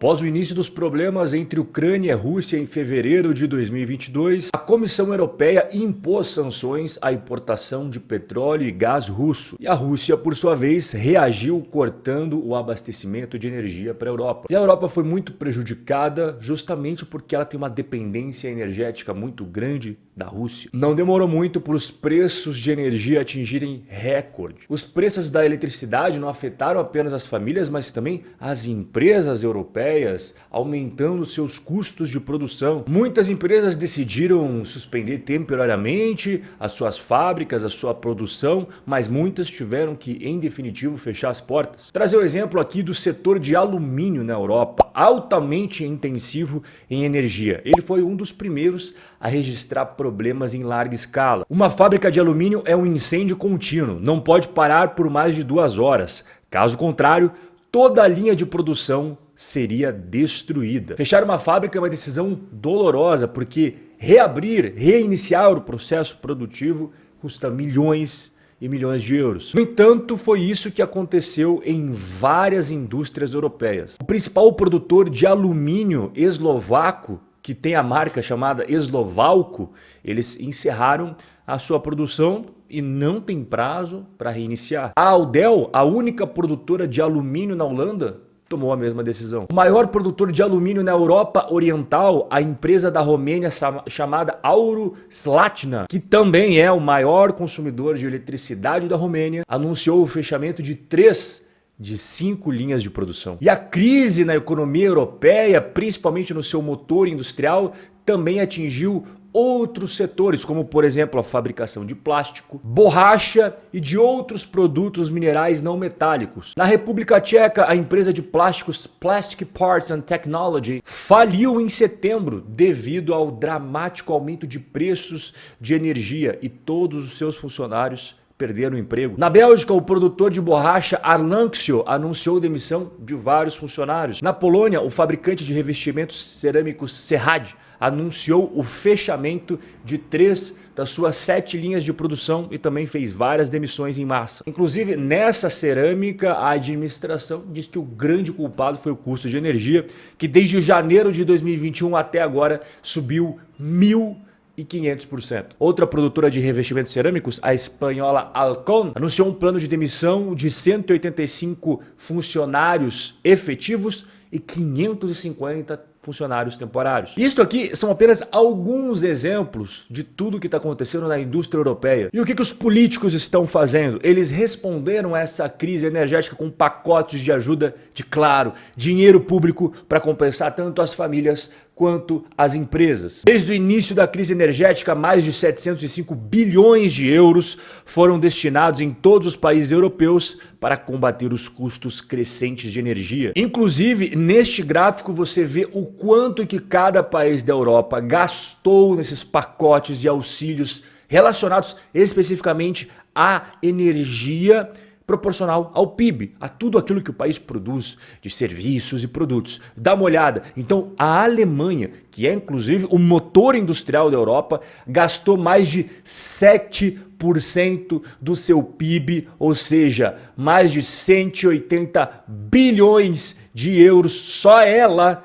Após o início dos problemas entre Ucrânia e Rússia em fevereiro de 2022, a Comissão Europeia impôs sanções à importação de petróleo e gás russo. E a Rússia, por sua vez, reagiu cortando o abastecimento de energia para a Europa. E a Europa foi muito prejudicada justamente porque ela tem uma dependência energética muito grande da Rússia. Não demorou muito para os preços de energia atingirem recorde. Os preços da eletricidade não afetaram apenas as famílias, mas também as empresas europeias, aumentando seus custos de produção. Muitas empresas decidiram suspender temporariamente as suas fábricas, a sua produção, mas muitas tiveram que, em definitivo, fechar as portas. Trazer o exemplo aqui do setor de alumínio na Europa, altamente intensivo em energia. Ele foi um dos primeiros a registrar problemas em larga escala. Uma fábrica de alumínio é um incêndio contínuo, não pode parar por mais de 2 horas. Caso contrário, toda a linha de produção seria destruída. Fechar uma fábrica é uma decisão dolorosa, porque reiniciar o processo produtivo custa milhões e milhões de euros. No entanto, foi isso que aconteceu em várias indústrias europeias. O principal produtor de alumínio eslovaco, que tem a marca chamada Eslovalco, eles encerraram a sua produção e não tem prazo para reiniciar. A Aldel, a única produtora de alumínio na Holanda, tomou a mesma decisão. O maior produtor de alumínio na Europa Oriental, a empresa da Romênia chamada Auro Slatina, que também é o maior consumidor de eletricidade da Romênia, anunciou o fechamento de 3 de 5 linhas de produção. E a crise na economia europeia, principalmente no seu motor industrial, também atingiu outros setores, como por exemplo a fabricação de plástico, borracha e de outros produtos minerais não metálicos. Na República Tcheca, a empresa de plásticos Plastic Parts and Technology faliu em setembro devido ao dramático aumento de preços de energia e todos os seus funcionários perderam o emprego. Na Bélgica, o produtor de borracha Arlanxio anunciou demissão de vários funcionários. Na Polônia, o fabricante de revestimentos cerâmicos Serrad anunciou o fechamento de 3 das suas 7 linhas de produção e também fez várias demissões em massa. Inclusive, nessa cerâmica, a administração diz que o grande culpado foi o custo de energia, que desde janeiro de 2021 até agora subiu 1.500%. Outra produtora de revestimentos cerâmicos, a espanhola Alcon, anunciou um plano de demissão de 185 funcionários efetivos e 550 funcionários temporários. Isso aqui são apenas alguns exemplos de tudo que está acontecendo na indústria europeia. E o que os políticos estão fazendo? Eles responderam a essa crise energética com pacotes de ajuda de, claro, dinheiro público para compensar tanto as famílias quanto as empresas. Desde o início da crise energética, mais de 705 bilhões de euros foram destinados em todos os países europeus para combater os custos crescentes de energia. Inclusive, neste gráfico você vê o quanto que cada país da Europa gastou nesses pacotes e auxílios relacionados especificamente à energia proporcional ao PIB, a tudo aquilo que o país produz de serviços e produtos. Dá uma olhada. Então, a Alemanha, que é inclusive o motor industrial da Europa, gastou mais de 7% do seu PIB, ou seja, mais de 180 bilhões de euros, só ela,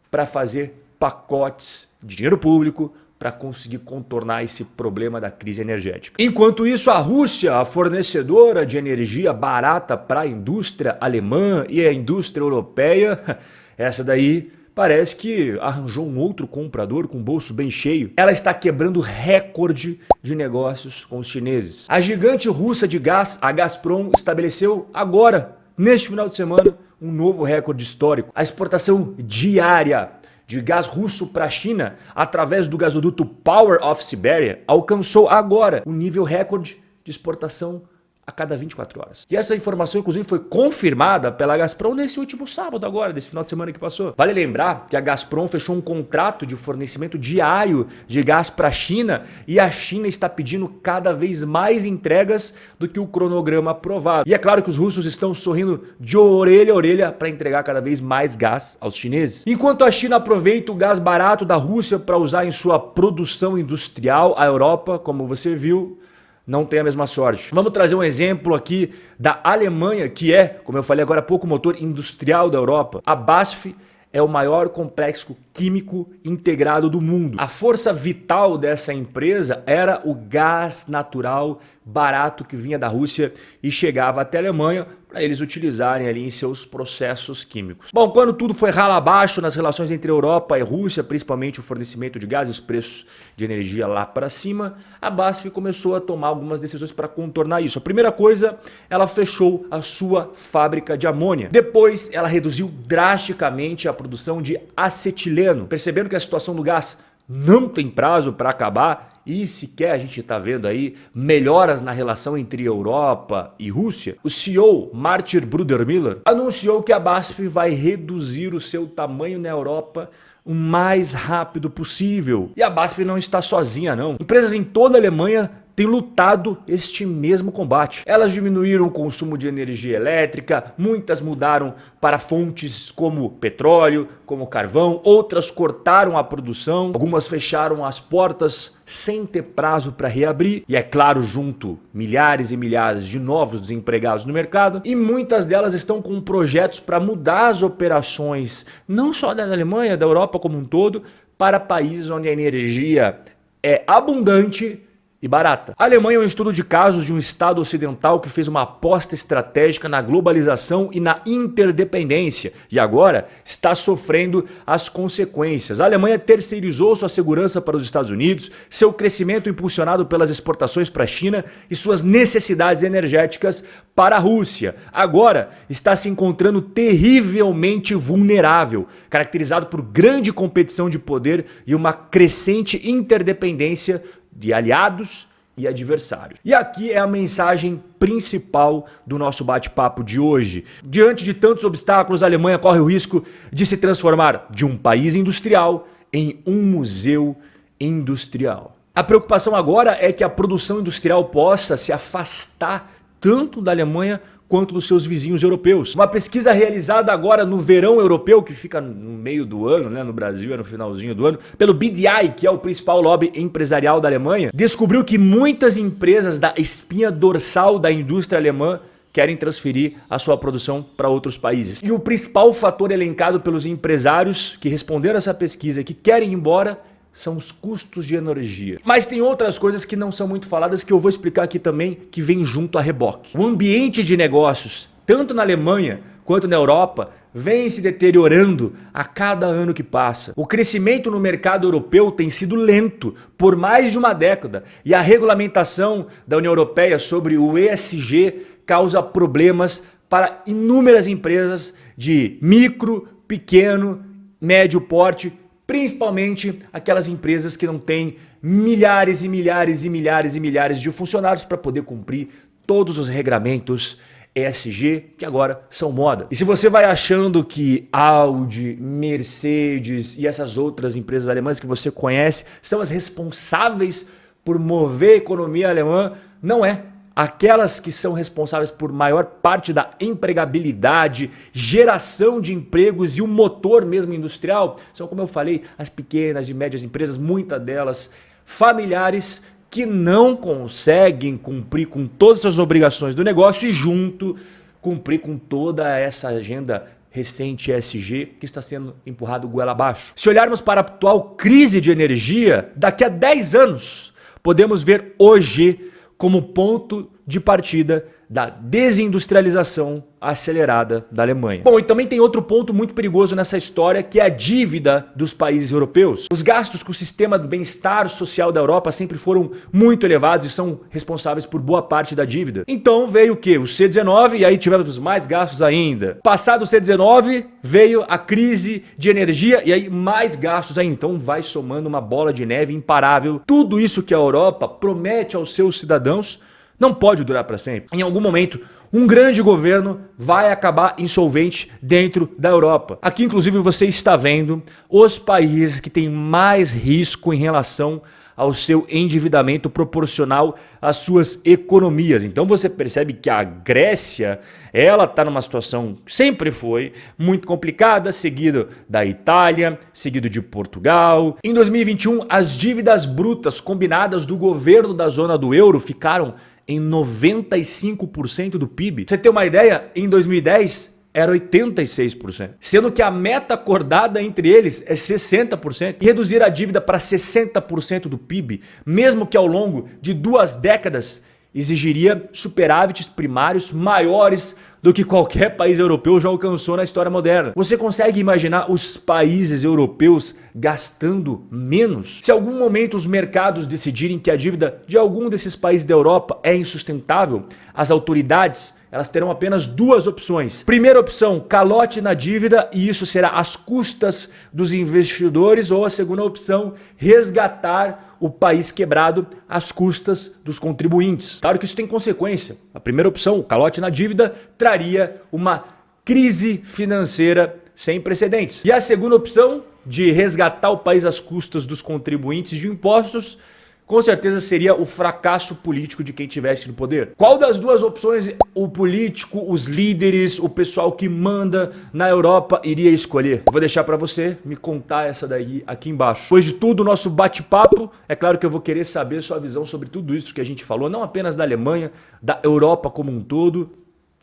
para fazer pacotes de dinheiro público para conseguir contornar esse problema da crise energética. Enquanto isso, a Rússia, a fornecedora de energia barata para a indústria alemã e a indústria europeia, essa daí parece que arranjou um outro comprador com o bolso bem cheio. Ela está quebrando recorde de negócios com os chineses. A gigante russa de gás, a Gazprom, estabeleceu agora, neste final de semana, um novo recorde histórico. A exportação diária de gás russo para a China através do gasoduto Power of Siberia alcançou agora o nível recorde de exportação a cada 24 horas. E essa informação, inclusive, foi confirmada pela Gazprom nesse último sábado agora, desse final de semana que passou. Vale lembrar que a Gazprom fechou um contrato de fornecimento diário de gás para a China e a China está pedindo cada vez mais entregas do que o cronograma aprovado. E é claro que os russos estão sorrindo de orelha a orelha para entregar cada vez mais gás aos chineses. Enquanto a China aproveita o gás barato da Rússia para usar em sua produção industrial, a Europa, como você viu, não tem a mesma sorte. Vamos trazer um exemplo aqui da Alemanha, que é, como eu falei agora há pouco, o motor industrial da Europa. A BASF é o maior complexo químico integrado do mundo. A força vital dessa empresa era o gás natural barato que vinha da Rússia e chegava até a Alemanha para eles utilizarem ali em seus processos químicos. Bom, quando tudo foi rala abaixo nas relações entre Europa e Rússia, principalmente o fornecimento de gás e os preços de energia lá para cima, a BASF começou a tomar algumas decisões para contornar isso. A primeira coisa, ela fechou a sua fábrica de amônia. Depois, ela reduziu drasticamente a produção de acetileno, percebendo que a situação do gás não tem prazo para acabar e sequer a gente está vendo aí melhoras na relação entre Europa e Rússia. O CEO Martin Brudermüller anunciou que a BASF vai reduzir o seu tamanho na Europa o mais rápido possível. E a BASF não está sozinha não. Empresas em toda a Alemanha têm lutado este mesmo combate. Elas diminuíram o consumo de energia elétrica, muitas mudaram para fontes como petróleo, como carvão, outras cortaram a produção, algumas fecharam as portas sem ter prazo para reabrir, e é claro, junto milhares e milhares de novos desempregados no mercado, e muitas delas estão com projetos para mudar as operações, não só da Alemanha, da Europa como um todo, para países onde a energia é abundante e barata. A Alemanha é um estudo de casos de um estado ocidental que fez uma aposta estratégica na globalização e na interdependência e agora está sofrendo as consequências. A Alemanha terceirizou sua segurança para os Estados Unidos, seu crescimento impulsionado pelas exportações para a China e suas necessidades energéticas para a Rússia. Agora está se encontrando terrivelmente vulnerável, caracterizado por grande competição de poder e uma crescente interdependência de aliados e adversários. E aqui é a mensagem principal do nosso bate-papo de hoje. Diante de tantos obstáculos, a Alemanha corre o risco de se transformar de um país industrial em um museu industrial. A preocupação agora é que a produção industrial possa se afastar tanto da Alemanha quanto dos seus vizinhos europeus. Uma pesquisa realizada agora no verão europeu, que fica no meio do ano, né? No Brasil é no finalzinho do ano, pelo BDI, que é o principal lobby empresarial da Alemanha, descobriu que muitas empresas da espinha dorsal da indústria alemã querem transferir a sua produção para outros países. E o principal fator elencado pelos empresários que responderam a essa pesquisa que querem ir embora são os custos de energia. Mas tem outras coisas que não são muito faladas que eu vou explicar aqui também, que vem junto a reboque. O ambiente de negócios, tanto na Alemanha quanto na Europa, vem se deteriorando a cada ano que passa. O crescimento no mercado europeu tem sido lento por mais de uma década e a regulamentação da União Europeia sobre o ESG causa problemas para inúmeras empresas de micro, pequeno, médio porte, principalmente aquelas empresas que não têm milhares e milhares e milhares e milhares de funcionários para poder cumprir todos os regramentos ESG que agora são moda. E se você vai achando que Audi, Mercedes e essas outras empresas alemãs que você conhece são as responsáveis por mover a economia alemã, não é. Aquelas que são responsáveis por maior parte da empregabilidade, geração de empregos e o motor mesmo industrial são, como eu falei, as pequenas e médias empresas, muitas delas familiares, que não conseguem cumprir com todas as obrigações do negócio e junto cumprir com toda essa agenda recente ESG que está sendo empurrado goela abaixo. Se olharmos para a atual crise de energia, daqui a 10 anos, podemos ver hoje como ponto de partida da desindustrialização acelerada da Alemanha. Bom, e também tem outro ponto muito perigoso nessa história, que é a dívida dos países europeus. Os gastos com o sistema do bem-estar social da Europa sempre foram muito elevados e são responsáveis por boa parte da dívida. Então veio o quê? O C-19 e aí tivemos mais gastos ainda. Passado o C-19, veio a crise de energia e aí mais gastos ainda. Então vai somando uma bola de neve imparável. Tudo isso que a Europa promete aos seus cidadãos não pode durar para sempre. Em algum momento, um grande governo vai acabar insolvente dentro da Europa. Aqui, inclusive, você está vendo os países que têm mais risco em relação ao seu endividamento proporcional às suas economias. Então você percebe que a Grécia, ela está numa situação que sempre foi muito complicada, seguido da Itália, seguido de Portugal. Em 2021, as dívidas brutas combinadas do governo da zona do euro ficaram em 95% do PIB. Você tem uma ideia? Em 2010 era 86%, sendo que a meta acordada entre eles é 60% e reduzir a dívida para 60% do PIB, mesmo que ao longo de 2 décadas, exigiria superávites primários maiores do que qualquer país europeu já alcançou na história moderna. Você consegue imaginar os países europeus gastando menos? Se em algum momento os mercados decidirem que a dívida de algum desses países da Europa é insustentável, as autoridades elas terão apenas 2 opções. Primeira opção, calote na dívida, e isso será às custas dos investidores, ou a segunda opção, resgatar o país quebrado às custas dos contribuintes. Claro que isso tem consequência. A primeira opção, o calote na dívida, traria uma crise financeira sem precedentes. E a segunda opção, de resgatar o país às custas dos contribuintes de impostos, com certeza seria o fracasso político de quem estivesse no poder. Qual das 2 opções o político, os líderes, o pessoal que manda na Europa iria escolher? Eu vou deixar para você me contar essa daí aqui embaixo. Depois de tudo, o nosso bate-papo, é claro que eu vou querer saber sua visão sobre tudo isso que a gente falou, não apenas da Alemanha, da Europa como um todo,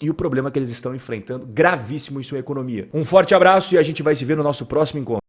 e o problema que eles estão enfrentando, gravíssimo em sua economia. Um forte abraço e a gente vai se ver no nosso próximo encontro.